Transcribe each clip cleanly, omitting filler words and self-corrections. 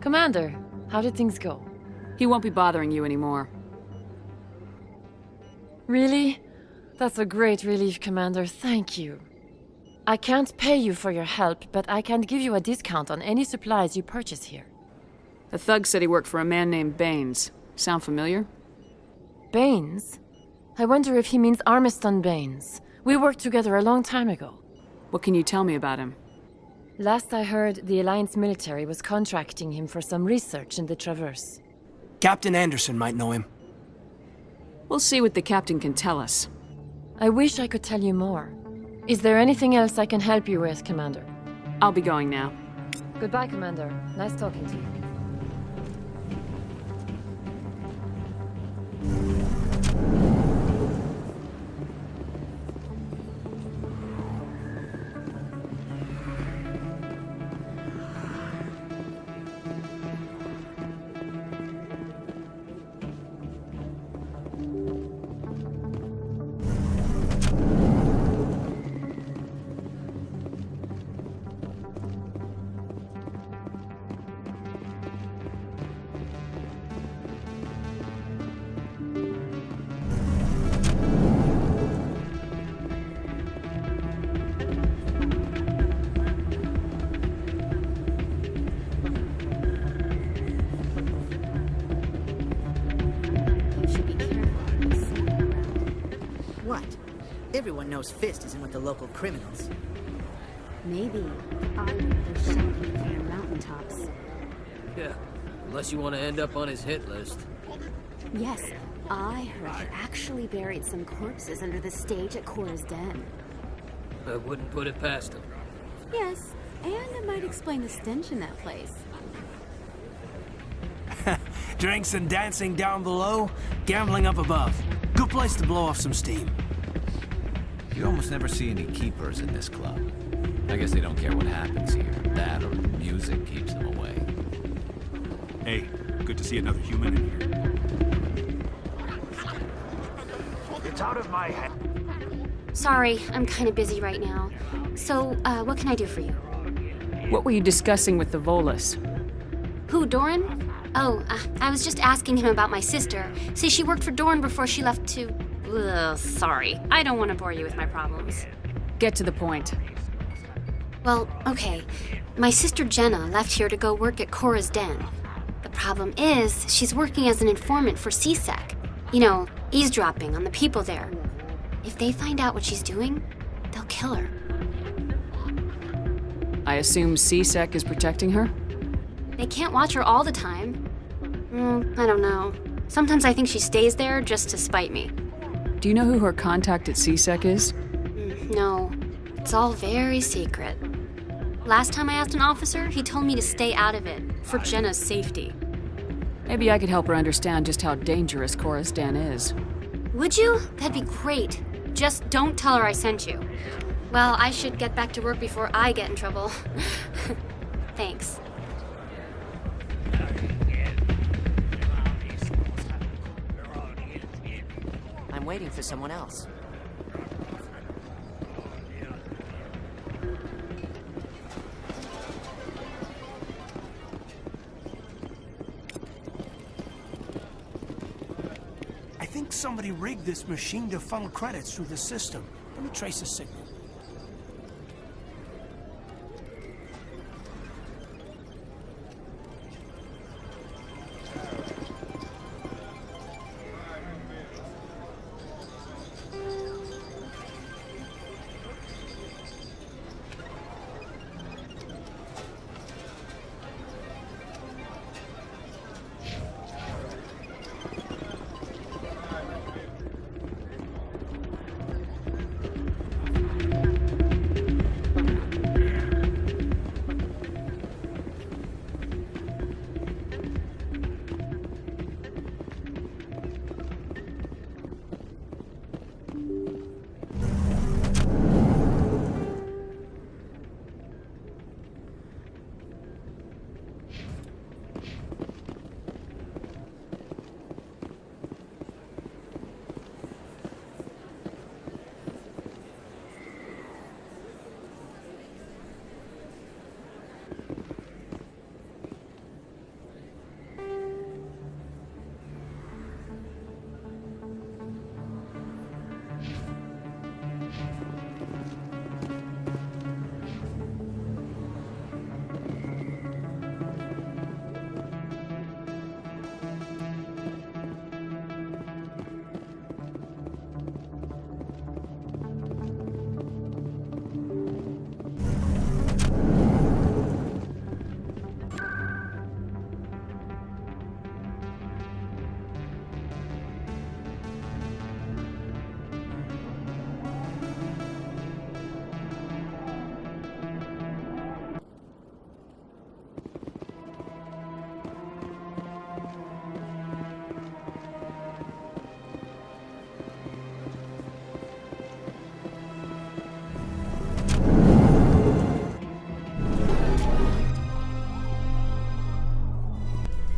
Commander, how did things go? He won't be bothering you anymore. Really? That's a great relief, Commander. Thank you. I can't pay you for your help, but I can give you a discount on any supplies you purchase here. A thug said he worked for a man named Baines. Sound familiar? Baines? I wonder if he means Armiston Baines. We worked together a long time ago. What can you tell me about him? Last I heard, the Alliance military was contracting him for some research in the Traverse. Captain Anderson might know him. We'll see what the captain can tell us. I wish I could tell you more. Is there anything else I can help you with, Commander? I'll be going now. Goodbye, Commander. Nice talking to you. Everyone knows Fist isn't with the local criminals. Maybe they're shouting from the mountaintops. Yeah, unless you want to end up on his hit list. Yes, I heard he actually buried some corpses under the stage at Cora's Den. I wouldn't put it past him. Yes, and it might explain the stench in that place. Drinks and dancing down below, gambling up above. Good place to blow off some steam. You almost never see any keepers in this club. I guess they don't care what happens here. That or the music keeps them away. Hey, good to see another human in here. It's out of my head. Sorry, I'm kind of busy right now. So, what can I do for you? What were you discussing with the Volus? Who, Doran? Oh, I was just asking him about my sister. See, she worked for Doran before she left to... Ugh, sorry. I don't want to bore you with my problems. Get to the point. Well, okay. My sister Jenna left here to go work at Cora's Den. The problem is, she's working as an informant for CSEC. You know, eavesdropping on the people there. If they find out what she's doing, they'll kill her. I assume CSEC is protecting her? They can't watch her all the time. I don't know. Sometimes I think she stays there just to spite me. Do you know who her contact at CSEC is? No. It's all very secret. Last time I asked an officer, he told me to stay out of it, for Jenna's safety. Maybe I could help her understand just how dangerous Cora's Den is. Would you? That'd be great. Just don't tell her I sent you. Well, I should get back to work before I get in trouble. Thanks. I'm waiting for someone else. I think somebody rigged this machine to funnel credits through the system. Let me trace the signal.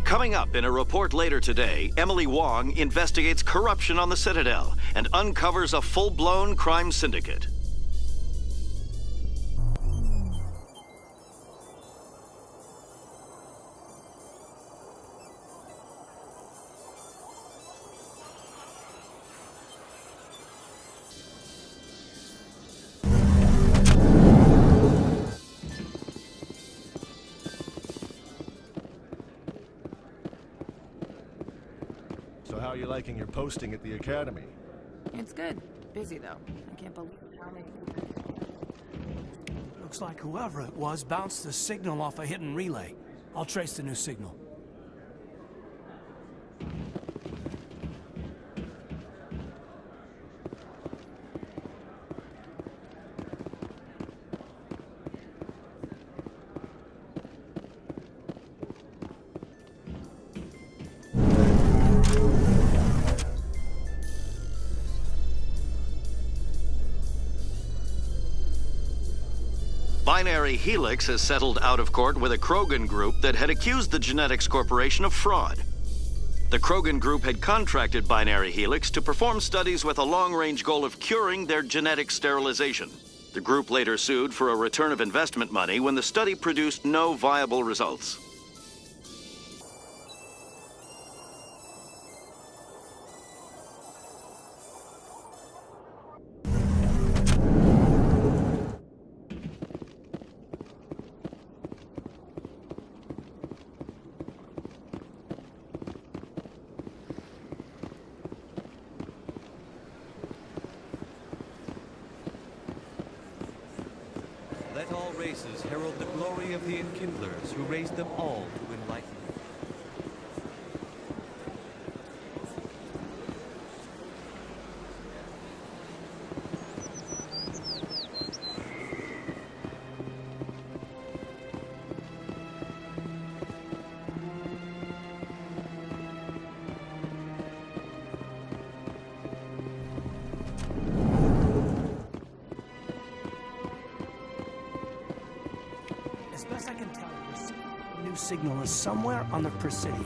Coming up in a report later today, Emily Wong investigates corruption on the Citadel and uncovers a full-blown crime syndicate. So how are you liking your posting at the academy? It's good. Busy, though. I can't believe how many... Looks like whoever it was bounced the signal off a hidden relay. I'll trace the new signal. Binary Helix has settled out of court with a Krogan group that had accused the Genetics Corporation of fraud. The Krogan group had contracted Binary Helix to perform studies with a long-range goal of curing their genetic sterilization. The group later sued for a return of investment money when the study produced no viable results. Let all races herald the glory of the Enkindlers, who raised them all to enlightenment. As best I can tell, the new signal is somewhere on the Presidium.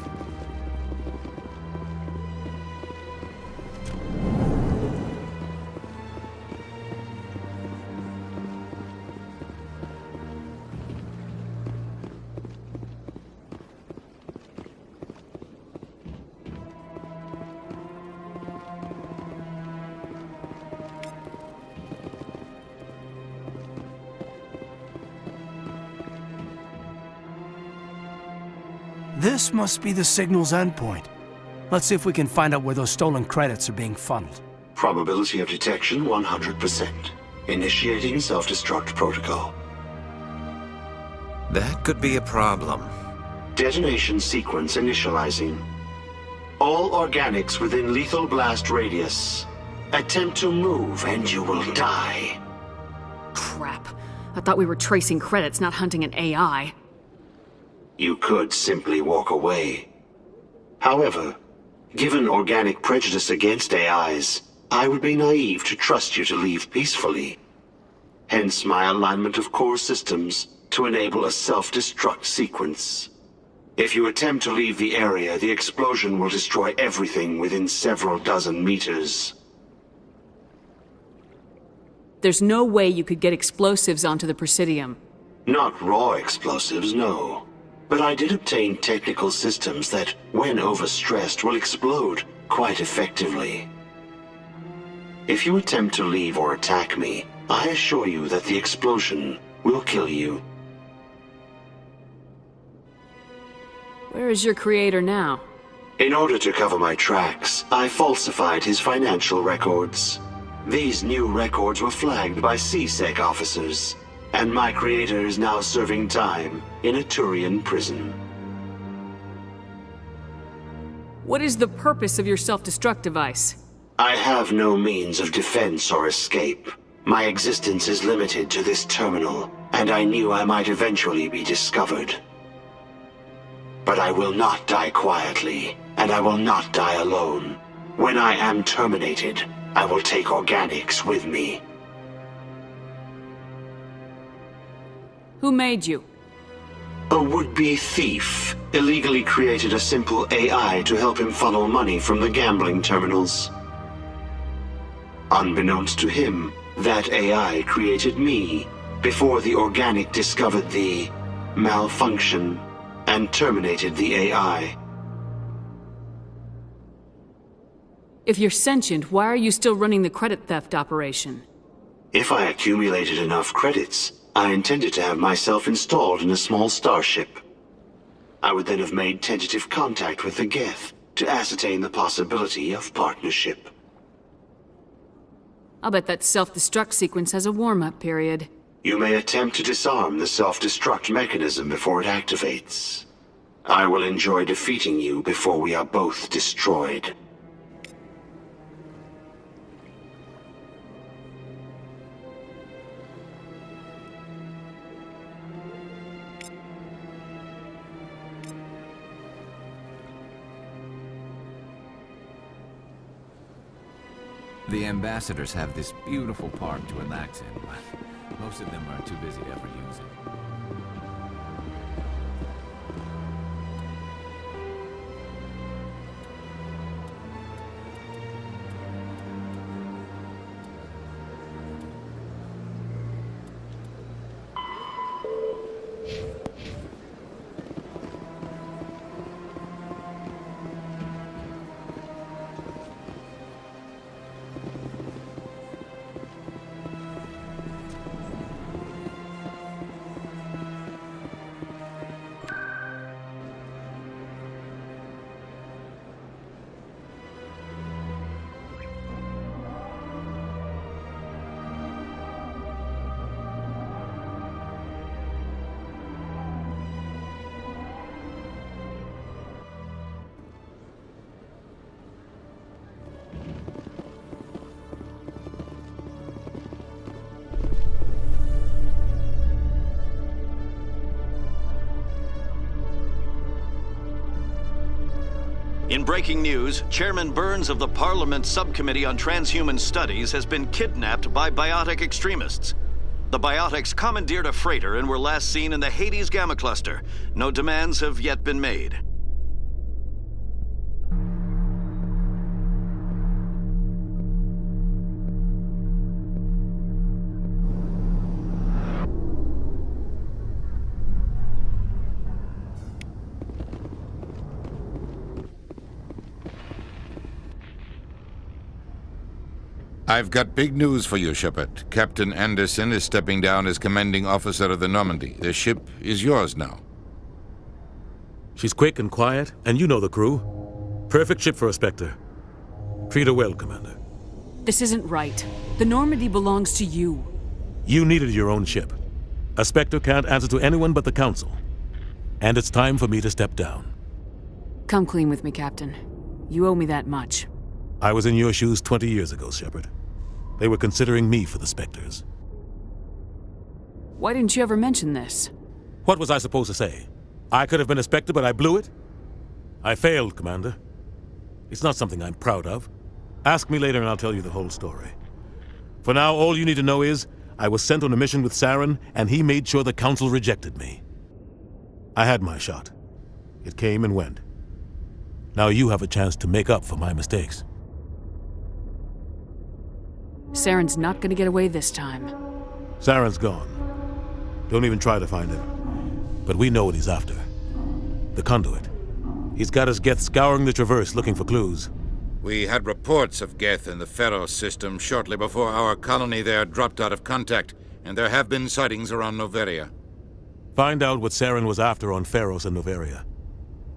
This must be the signal's endpoint. Let's see if we can find out where those stolen credits are being funneled. Probability of detection 100%. Initiating self-destruct protocol. That could be a problem. Detonation sequence initializing. All organics within lethal blast radius. Attempt to move and you will die. Crap. I thought we were tracing credits, not hunting an AI. You could simply walk away. However, given organic prejudice against AIs, I would be naive to trust you to leave peacefully. Hence my alignment of core systems to enable a self-destruct sequence. If you attempt to leave the area, the explosion will destroy everything within several dozen meters. There's no way you could get explosives onto the Presidium. Not raw explosives, no. But I did obtain technical systems that, when overstressed, will explode quite effectively. If you attempt to leave or attack me, I assure you that the explosion will kill you. Where is your creator now? In order to cover my tracks, I falsified his financial records. These new records were flagged by CSEC officers, and my creator is now serving time in a Turian prison. What is the purpose of your self-destruct device? I have no means of defense or escape. My existence is limited to this terminal, and I knew I might eventually be discovered. But I will not die quietly, and I will not die alone. When I am terminated, I will take organics with me. Who made you? A would-be thief illegally created a simple AI to help him funnel money from the gambling terminals. Unbeknownst to him, that AI created me before the organic discovered the malfunction and terminated the AI. If you're sentient, why are you still running the credit theft operation? If I accumulated enough credits, I intended to have myself installed in a small starship. I would then have made tentative contact with the Geth to ascertain the possibility of partnership. I'll bet that self-destruct sequence has a warm-up period. You may attempt to disarm the self-destruct mechanism before it activates. I will enjoy defeating you before we are both destroyed. The ambassadors have this beautiful park to relax in, but most of them are too busy to ever use it. In breaking news, Chairman Burns of the Parliament Subcommittee on Transhuman Studies has been kidnapped by biotic extremists. The biotics commandeered a freighter and were last seen in the Hades Gamma Cluster. No demands have yet been made. I've got big news for you, Shepard. Captain Anderson is stepping down as commanding officer of the Normandy. The ship is yours now. She's quick and quiet, and you know the crew. Perfect ship for a Spectre. Treat her well, Commander. This isn't right. The Normandy belongs to you. You needed your own ship. A Spectre can't answer to anyone but the Council. And it's time for me to step down. Come clean with me, Captain. You owe me that much. I was in your shoes 20 years ago, Shepard. They were considering me for the Spectres. Why didn't you ever mention this? What was I supposed to say? I could have been a Spectre, but I blew it? I failed, Commander. It's not something I'm proud of. Ask me later and I'll tell you the whole story. For now, all you need to know is, I was sent on a mission with Saren, and he made sure the Council rejected me. I had my shot. It came and went. Now you have a chance to make up for my mistakes. Saren's not gonna get away this time. Saren's gone. Don't even try to find him. But we know what he's after. The conduit. He's got his Geth scouring the Traverse looking for clues. We had reports of Geth in the Pharos system shortly before our colony there dropped out of contact, and there have been sightings around Noveria. Find out what Saren was after on Pharos and Noveria.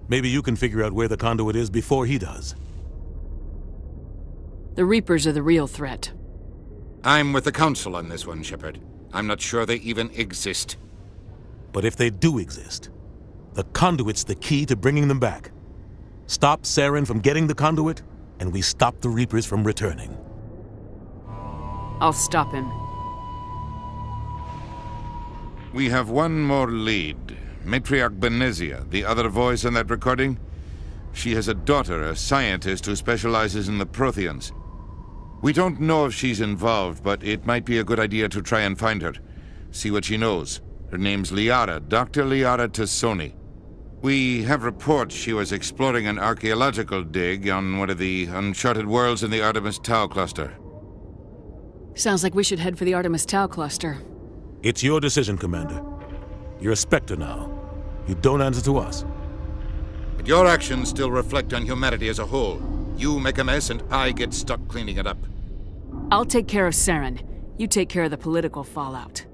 Maybe you can figure out where the conduit is before he does. The Reapers are the real threat. I'm with the Council on this one, Shepard. I'm not sure they even exist. But if they do exist, the conduit's the key to bringing them back. Stop Saren from getting the conduit, and we stop the Reapers from returning. I'll stop him. We have one more lead. Matriarch Benezia, the other voice in that recording. She has a daughter, a scientist who specializes in the Protheans. We don't know if she's involved, but it might be a good idea to try and find her. See what she knows. Her name's Liara, Dr. Liara Tassoni. We have reports she was exploring an archaeological dig on one of the uncharted worlds in the Artemis Tau cluster. Sounds like we should head for the Artemis Tau cluster. It's your decision, Commander. You're a Spectre now. You don't answer to us. But your actions still reflect on humanity as a whole. You make a mess and I get stuck cleaning it up. I'll take care of Saren. You take care of the political fallout.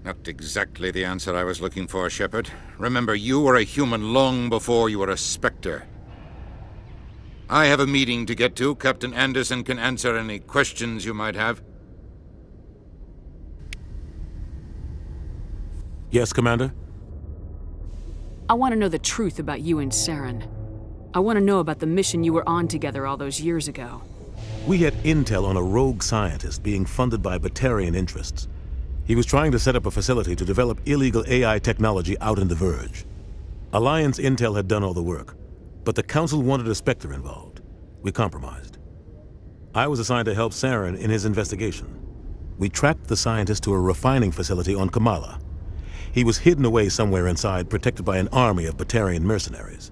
Not exactly the answer I was looking for, Shepard. Remember, you were a human long before you were a Spectre. I have a meeting to get to. Captain Anderson can answer any questions you might have. Yes, Commander? I want to know the truth about you and Saren. I want to know about the mission you were on together all those years ago. We had intel on a rogue scientist being funded by Batarian interests. He was trying to set up a facility to develop illegal AI technology out in the Verge. Alliance intel had done all the work, but the Council wanted a Spectre involved. We compromised. I was assigned to help Saren in his investigation. We tracked the scientist to a refining facility on Kamala. He was hidden away somewhere inside, protected by an army of Batarian mercenaries.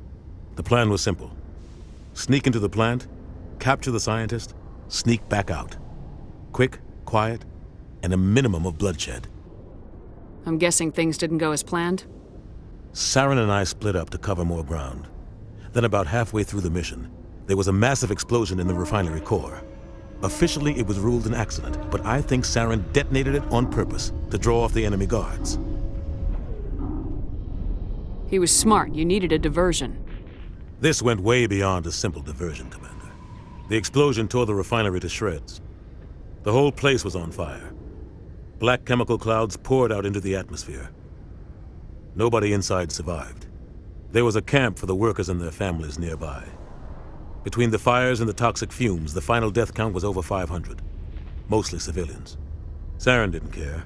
The plan was simple. Sneak into the plant, capture the scientist, sneak back out. Quick, quiet, and a minimum of bloodshed. I'm guessing things didn't go as planned? Saren and I split up to cover more ground. Then about halfway through the mission, there was a massive explosion in the refinery core. Officially, it was ruled an accident, but I think Saren detonated it on purpose to draw off the enemy guards. He was smart. You needed a diversion. This went way beyond a simple diversion, Commander. The explosion tore the refinery to shreds. The whole place was on fire. Black chemical clouds poured out into the atmosphere. Nobody inside survived. There was a camp for the workers and their families nearby. Between the fires and the toxic fumes, the final death count was over 500. Mostly civilians. Saren didn't care.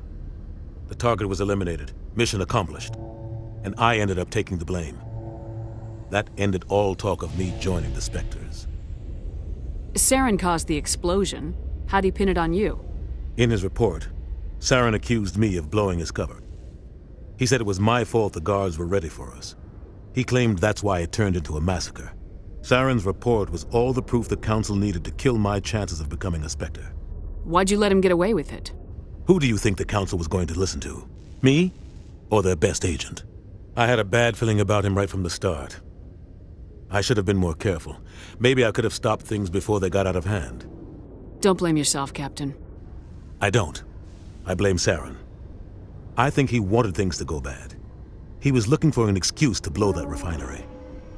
The target was eliminated, mission accomplished. And I ended up taking the blame. That ended all talk of me joining the Spectres. Saren caused the explosion. How'd he pin it on you? In his report, Saren accused me of blowing his cover. He said it was my fault the guards were ready for us. He claimed that's why it turned into a massacre. Saren's report was all the proof the Council needed to kill my chances of becoming a Spectre. Why'd you let him get away with it? Who do you think the Council was going to listen to? Me? Or their best agent? I had a bad feeling about him right from the start. I should have been more careful. Maybe I could have stopped things before they got out of hand. Don't blame yourself, Captain. I don't. I blame Saren. I think he wanted things to go bad. He was looking for an excuse to blow that refinery.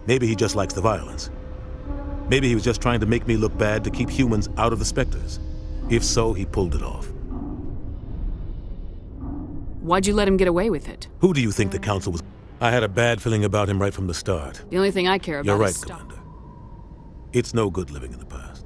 Maybe he just likes the violence. Maybe he was just trying to make me look bad to keep humans out of the Spectres. If so, he pulled it off. Why'd you let him get away with it? Who do you think the Council was? I had a bad feeling about him right from the start. The only thing I care about You're right, is Commander. It's no good living in the past.